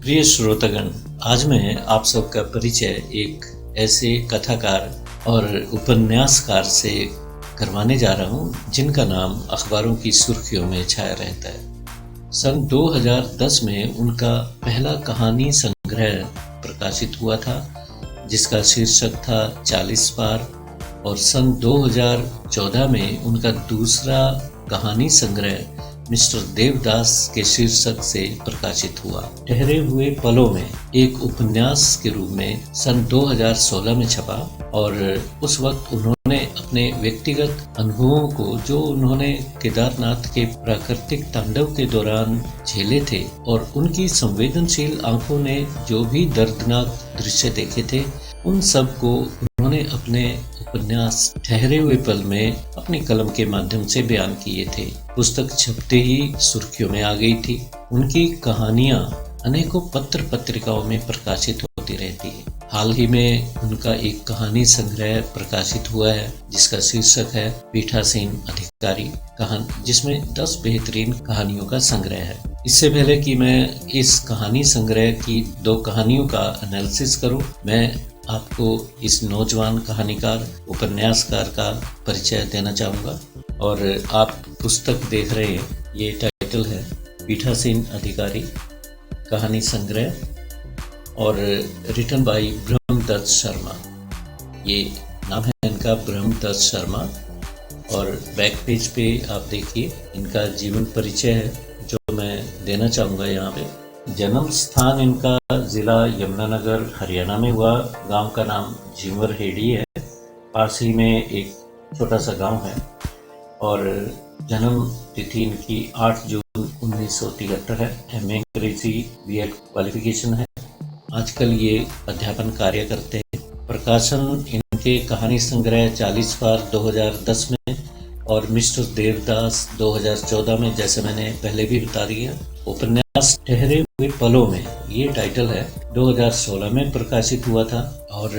प्रिय श्रोतागण, आज मैं आप सबका परिचय एक ऐसे कथाकार और उपन्यासकार से करवाने जा रहा हूं जिनका नाम अखबारों की सुर्खियों में छाया रहता है। सन 2010 में उनका पहला कहानी संग्रह प्रकाशित हुआ था जिसका शीर्षक था 40 पार, और सन 2014 में उनका दूसरा कहानी संग्रह मिस्टर देवदास के शीर्षक से प्रकाशित हुआ। ठहरे हुए पलों में एक उपन्यास के रूप में सन 2016 में छपा, और उस वक्त उन्होंने अपने व्यक्तिगत अनुभवों को जो उन्होंने केदारनाथ के प्राकृतिक तांडव के दौरान झेले थे और उनकी संवेदनशील आंखों ने जो भी दर्दनाक दृश्य देखे थे, उन सब को उन्होंने अपने उपन्यास ठहरे हुए पल में अपनी कलम के माध्यम से बयान किए थे। पुस्तक छपते ही सुर्खियों में आ गई थी। उनकी कहानियां अनेकों पत्र पत्रिकाओं में प्रकाशित होती रहती है। हाल ही में उनका एक कहानी संग्रह प्रकाशित हुआ है जिसका शीर्षक है पीठासीन अधिकारी कहानी, जिसमें 10 बेहतरीन कहानियों का संग्रह है। इससे पहले कि मैं इस कहानी संग्रह की 2 कहानियों का एनालिसिस करूं, मैं आपको इस नौजवान कहानीकार उपन्यासकार का परिचय देना चाहूँगा। और आप पुस्तक देख रहे हैं, ये टाइटल है पीठासीन अधिकारी कहानी संग्रह और रिटन बाय ब्रह्मदत्त शर्मा। ये नाम है इनका, ब्रह्मदत्त शर्मा। और बैक पेज पे आप देखिए इनका जीवन परिचय है जो मैं देना चाहूँगा यहाँ पे। जन्म स्थान इनका जिला यमुनानगर हरियाणा में हुआ। गांव का नाम झिंवर हेड़ी है, पास ही में एक छोटा सा गांव है। और जन्म तिथि इनकी 8 जून 1973 है। एमए अंग्रेजी बीएड क्वालिफिकेशन है। आजकल ये अध्यापन कार्य करते हैं। प्रकाशन इनके कहानी संग्रह 40 पार 2010 में और मिस्टर देवदास 2014 में, जैसे मैंने पहले भी बता दिया। उपन्यास ठहरे हुए पलों में, ये टाइटल है, 2016 में प्रकाशित हुआ था और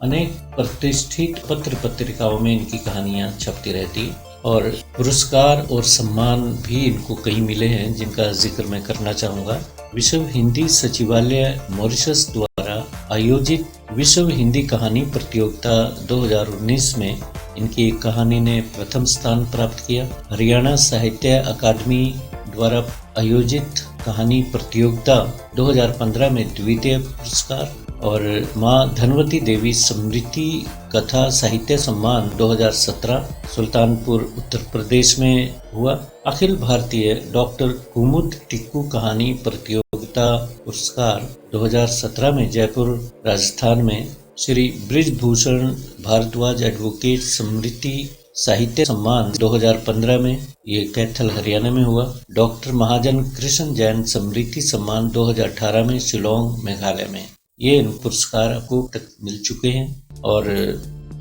अनेक प्रतिष्ठित पत्र पत्रिकाओं में इनकी कहानियां छपती रहती हैं। और पुरस्कार और सम्मान भी इनको कई मिले हैं जिनका जिक्र मैं करना चाहूँगा। विश्व हिंदी सचिवालय मॉरिशस द्वारा आयोजित विश्व हिंदी कहानी प्रतियोगिता 2019 में इनकी एक कहानी ने प्रथम स्थान प्राप्त किया। हरियाणा साहित्य अकादमी द्वारा आयोजित कहानी प्रतियोगिता 2015 में द्वितीय पुरस्कार, और माँ धनवती देवी स्मृति कथा साहित्य सम्मान 2017 सुल्तानपुर उत्तर प्रदेश में हुआ। अखिल भारतीय डॉक्टर कुमुद टिक्कू कहानी प्रतियोगिता पुरस्कार 2017 में जयपुर राजस्थान में। श्री बृजभूषण भारद्वाज एडवोकेट स्मृति साहित्य सम्मान 2015 में, ये कैथल हरियाणा में हुआ। डॉक्टर महाजन कृष्ण जैन स्मृति सम्मान 2018 में शिलोंग मेघालय में। ये पुरस्कार आपको तक मिल चुके हैं। और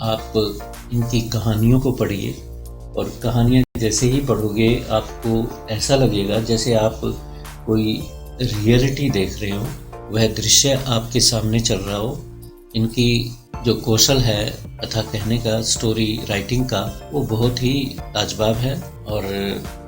आप इनकी कहानियों को पढ़िए, और कहानियाँ जैसे ही पढ़ोगे आपको ऐसा लगेगा जैसे आप कोई रियलिटी देख रहे हो, वह दृश्य आपके सामने चल रहा हो। इनकी जो कौशल है कथा कहने का, स्टोरी राइटिंग का, वो बहुत ही लाजवाब है। और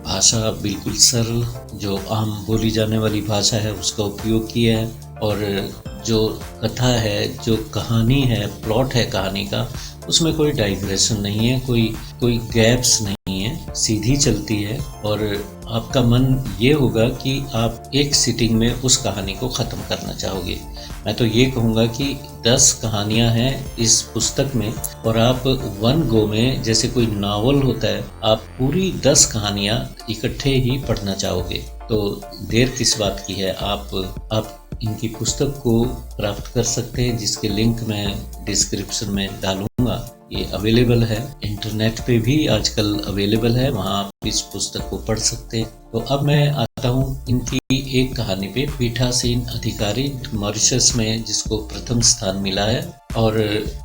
भाषा बिल्कुल सरल, जो आम बोली जाने वाली भाषा है उसका उपयोग किया है। और जो कथा है, जो कहानी है, प्लॉट है कहानी का, उसमें कोई डाइग्रेशन नहीं है, कोई गैप्स नहीं है, सीधी चलती है। और आपका मन ये होगा कि आप एक सिटिंग में उस कहानी को ख़त्म करना चाहोगे। मैं तो ये कहूँगा कि 10 कहानियाँ हैं इस पुस्तक में, और आप वन गो में, जैसे कोई नावल होता है, आप पूरी 10 कहानियाँ इकट्ठे ही पढ़ना चाहोगे। तो देर किस बात की है, आप इनकी पुस्तक को प्राप्त कर सकते हैं, जिसके लिंक मैं डिस्क्रिप्शन में डालूंगा। ये अवेलेबल है, इंटरनेट पे भी आजकल अवेलेबल है, वहाँ आप इस पुस्तक को पढ़ सकते हैं। तो अब मैं आता हूँ इनकी एक कहानी पे, पीठासीन अधिकारी मॉरिशस में, जिसको प्रथम स्थान मिला है। और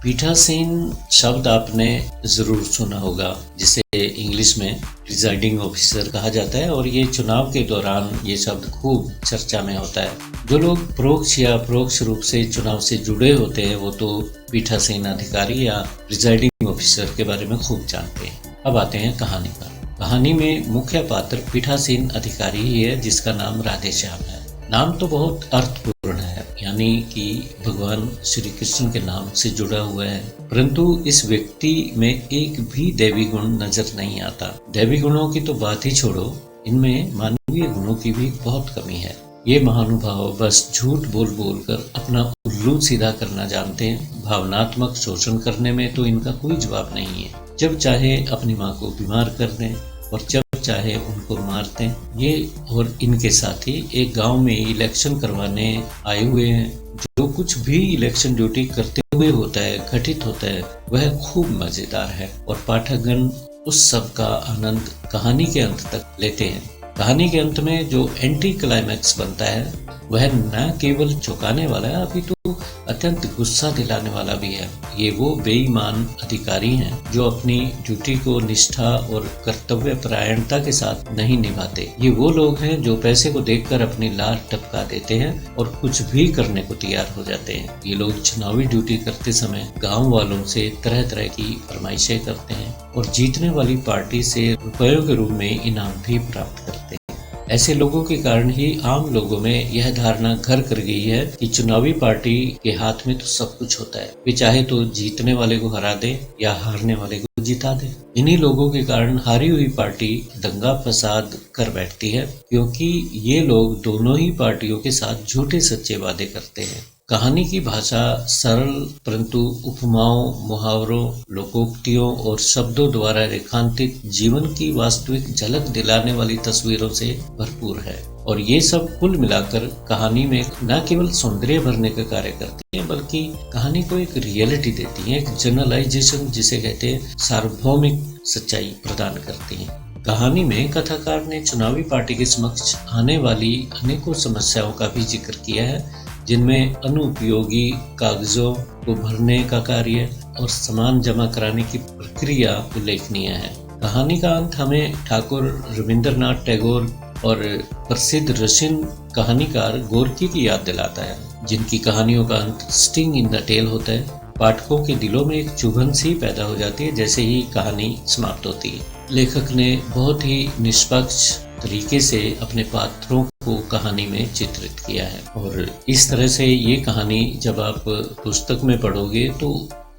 पीठासीन शब्द आपने जरूर सुना होगा, जिसे इंग्लिश में प्रिजाइडिंग ऑफिसर कहा जाता है, और ये चुनाव के दौरान ये शब्द खूब चर्चा में होता है। जो लोग परोक्ष या अपरोक्ष रूप से चुनाव से जुड़े होते हैं वो तो पीठासीन अधिकारी या प्रिजाइडिंग ऑफिसर के बारे में खूब जानते हैं। अब आते हैं कहानी पर। कहानी में मुख्य पात्र पीठासीन अधिकारी ही है जिसका नाम राधेश्याम है। नाम तो बहुत अर्थपूर्ण है, यानी कि भगवान श्री कृष्ण के नाम से जुड़ा हुआ है, परंतु इस व्यक्ति में एक भी दैवी गुण नजर नहीं आता। दैवी गुणों की तो बात ही छोड़ो, इनमें मानवीय गुणों की भी बहुत कमी है। ये महानुभाव बस झूठ बोल बोल कर अपना उल्लू सीधा करना जानते हैं। भावनात्मक शोषण करने में तो इनका कोई जवाब नहीं है। जब चाहे अपनी माँ को बीमार कर दें और जब चाहे उनको मारते हैं। ये और इनके साथी एक गांव में इलेक्शन करवाने आए हुए हैं। जो कुछ भी इलेक्शन ड्यूटी करते हुए होता है, घटित होता है, वह खूब मजेदार है और पाठकगण उस सब का आनंद कहानी के अंत तक लेते हैं। कहानी के अंत में जो एंटी क्लाइमैक्स बनता है वह न केवल चौंकाने वाला है, अभी तो अत्यंत गुस्सा दिलाने वाला भी है। ये वो बेईमान अधिकारी हैं जो अपनी ड्यूटी को निष्ठा और कर्तव्य परायणता के साथ नहीं निभाते। ये वो लोग हैं जो पैसे को देखकर अपनी लार टपका देते हैं और कुछ भी करने को तैयार हो जाते हैं। ये लोग चुनावी ड्यूटी करते समय गांव वालों से तरह तरह की फरमाइशें करते हैं और जीतने वाली पार्टी से रुपयों के रूप में इनाम भी प्राप्त करते हैं। ऐसे लोगों के कारण ही आम लोगों में यह धारणा घर कर गई है कि चुनावी पार्टी के हाथ में तो सब कुछ होता है। वे चाहे तो जीतने वाले को हरा दे या हारने वाले को जिता दे। इन्हीं लोगों के कारण हारी हुई पार्टी दंगा फसाद कर बैठती है, क्योंकि ये लोग दोनों ही पार्टियों के साथ झूठे सच्चे वादे करते हैं। कहानी की भाषा सरल परंतु उपमाओं, मुहावरों, लोकोक्तियों और शब्दों द्वारा रेखांकित जीवन की वास्तविक झलक दिलाने वाली तस्वीरों से भरपूर है और ये सब कुल मिलाकर कहानी में न केवल सौंदर्य भरने का कार्य करती है, बल्कि कहानी को एक रियलिटी देती है, एक जनरलाइजेशन जिसे कहते हैं, सार्वभौमिक सच्चाई प्रदान करती है। कहानी में कथाकार ने चुनावी पार्टी के समक्ष आने वाली अनेकों समस्याओं का भी जिक्र किया है, जिनमें अनुपयोगी कागजों को भरने का कार्य और सामान जमा कराने की प्रक्रिया उल्लेखनीय है। कहानी का अंत हमें ठाकुर रविंद्रनाथ टैगोर और प्रसिद्ध रशियन कहानीकार गोर्की की याद दिलाता है, जिनकी कहानियों का अंत स्टिंग इन द टेल होता है। पाठकों के दिलों में एक चुभन सी पैदा हो जाती है जैसे ही कहानी समाप्त होती है। लेखक ने बहुत ही निष्पक्ष तरीके से अपने पात्रों को कहानी में चित्रित किया है और इस तरह से ये कहानी जब आप पुस्तक में पढ़ोगे तो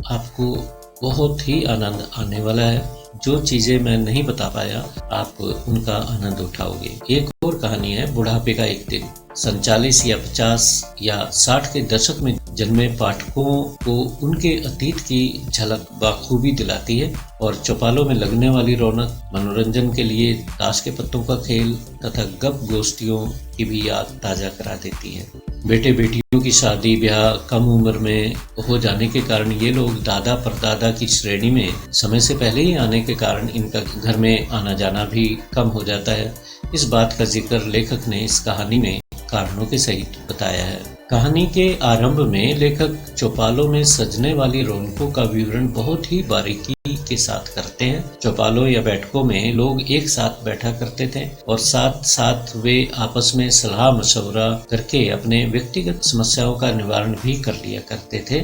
आपको बहुत ही आनंद आने वाला है। जो चीजें मैं नहीं बता पाया आप उनका आनंद उठाओगे। एक और कहानी है बुढ़ापे का एक दिन। 47 या 50 या 60 के दशक में जन्मे पाठकों को उनके अतीत की झलक बाखूबी दिलाती है और चौपालों में लगने वाली रौनक, मनोरंजन के लिए ताश के पत्तों का खेल तथा गप गोष्ठियों की भी याद ताजा करा देती है। बेटे बेटियों की शादी ब्याह कम उम्र में हो जाने के कारण ये लोग दादा परदादा की श्रेणी में समय से पहले ही आने के कारण इनका घर में आना जाना भी कम हो जाता है। इस बात का जिक्र लेखक ने इस कहानी में कारणों के सहित बताया है। कहानी के आरंभ में लेखक चौपालों में सजने वाली रौनकों का विवरण बहुत ही बारीकी के साथ करते हैं। चौपालों या बैठकों में लोग एक साथ बैठा करते थे और साथ साथ वे आपस में सलाह मशवरा करके अपने व्यक्तिगत समस्याओं का निवारण भी कर लिया करते थे।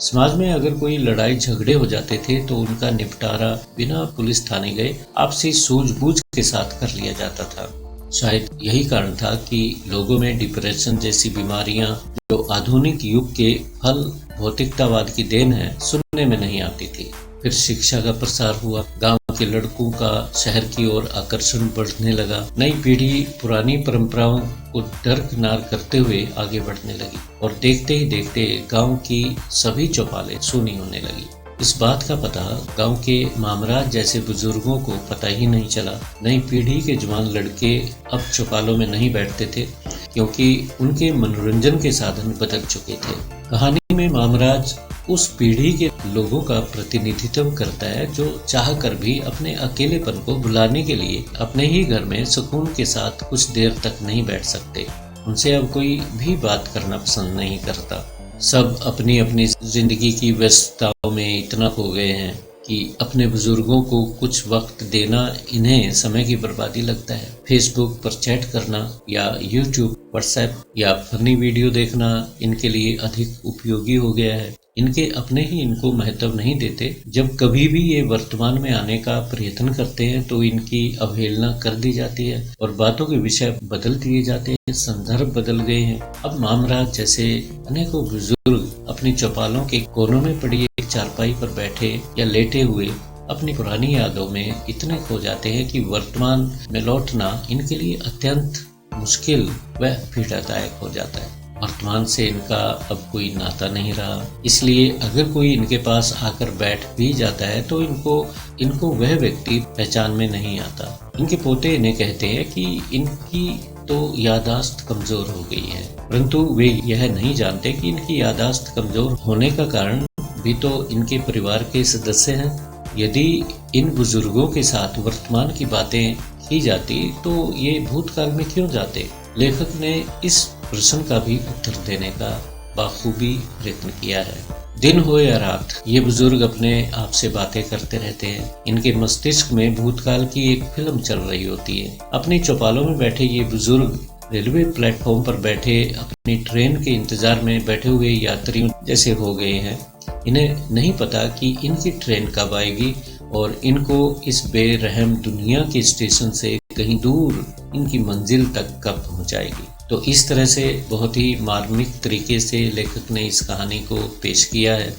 समाज में अगर कोई लड़ाई झगड़े हो जाते थे तो उनका निपटारा बिना पुलिस थाने गए आपसी सूझबूझ के साथ कर लिया जाता था। शायद यही कारण था कि लोगों में डिप्रेशन जैसी बीमारियां, जो आधुनिक युग के फल भौतिकतावाद की देन है, सुनने में नहीं आती थी। फिर शिक्षा का प्रसार हुआ, गांव के लड़कों का शहर की ओर आकर्षण बढ़ने लगा। नई पीढ़ी पुरानी परंपराओं को दरकिनार करते हुए आगे बढ़ने लगी और देखते ही देखते गांव की सभी चौपालें सूनी होने लगी। इस बात का पता गांव के मामराज जैसे बुजुर्गों को पता ही नहीं चला। नई पीढ़ी के जवान लड़के अब चौपालों में नहीं बैठते थे क्योंकि उनके मनोरंजन के साधन बदल चुके थे। कहानी में मामराज उस पीढ़ी के लोगों का प्रतिनिधित्व करता है जो चाह कर भी अपने अकेलेपन को भुलाने के लिए अपने ही घर में सुकून के साथ कुछ देर तक नहीं बैठ सकते। उनसे अब कोई भी बात करना पसंद नहीं करता। सब अपनी अपनी जिंदगी की व्यस्तताओं में इतना खो गए हैं कि अपने बुजुर्गों को कुछ वक्त देना इन्हें समय की बर्बादी लगता है। फेसबुक पर चैट करना या यूट्यूब, व्हाट्सएप या फनी वीडियो देखना इनके लिए अधिक उपयोगी हो गया है। इनके अपने ही इनको महत्व नहीं देते। जब कभी भी ये वर्तमान में आने का प्रयत्न करते हैं तो इनकी अवहेलना कर दी जाती है और बातों के विषय बदल दिए जाते हैं, संदर्भ बदल गए हैं। अब मामराज जैसे अनेकों बुजुर्ग अपनी चौपालों के कोनों में पड़ी एक चारपाई पर बैठे या लेटे हुए अपनी पुरानी यादों में इतने खो जाते हैं कि वर्तमान में लौटना इनके लिए अत्यंत मुश्किल व पीड़ादायक हो जाता है। वर्तमान से इनका अब कोई नाता नहीं रहा, इसलिए अगर कोई इनके पास आकर बैठ भी जाता है तो इनको वह व्यक्ति पहचान में नहीं आता। इनके पोते इन्हें कहते हैं कि इनकी तो याददाश्त कमजोर हो गई है, परंतु वे यह नहीं जानते कि इनकी याददाश्त कमजोर होने का कारण भी तो इनके परिवार के सदस्य हैं। यदि इन बुजुर्गों के साथ वर्तमान की बातें की जाती तो ये भूतकाल में क्यों जाते? लेखक ने इस प्रश्न का भी उत्तर देने का बाखूबी प्रयत्न किया है। दिन हो या रात ये बुजुर्ग अपने आप से बातें करते रहते हैं। इनके मस्तिष्क में भूतकाल की एक फिल्म चल रही होती है। अपनी चौपालों में बैठे ये बुजुर्ग रेलवे प्लेटफॉर्म पर बैठे अपनी ट्रेन के इंतजार में बैठे हुए यात्रियों जैसे हो गए हैं। इन्हें नहीं पता कि इनकी ट्रेन कब आएगी और इनको इस बेरहम दुनिया के स्टेशन से कहीं दूर इनकी मंजिल तक कब पहुंचाएगी। तो इस तरह से बहुत ही मार्मिक तरीके से लेखक ने इस कहानी को पेश किया है।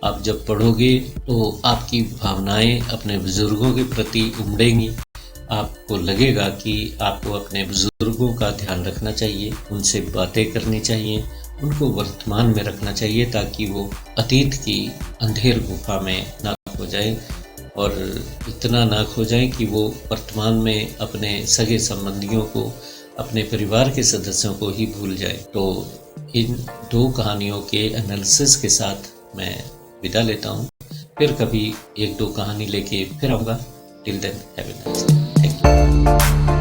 आप जब पढ़ोगे तो आपकी भावनाएं अपने बुजुर्गों के प्रति उमड़ेंगी। आपको लगेगा कि आपको अपने बुजुर्गों का ध्यान रखना चाहिए, उनसे बातें करनी चाहिए, उनको वर्तमान में रखना चाहिए ताकि वो अतीत की अंधेर गुफा में ना खो जाए और इतना ना खो जाए कि वो वर्तमान में अपने सगे संबंधियों को, अपने परिवार के सदस्यों को ही भूल जाए। तो इन दो कहानियों के एनालिसिस के साथ मैं विदा लेता हूँ। फिर कभी एक दो कहानी लेके फिर आऊँगा। Till then have a nice day. Thank you.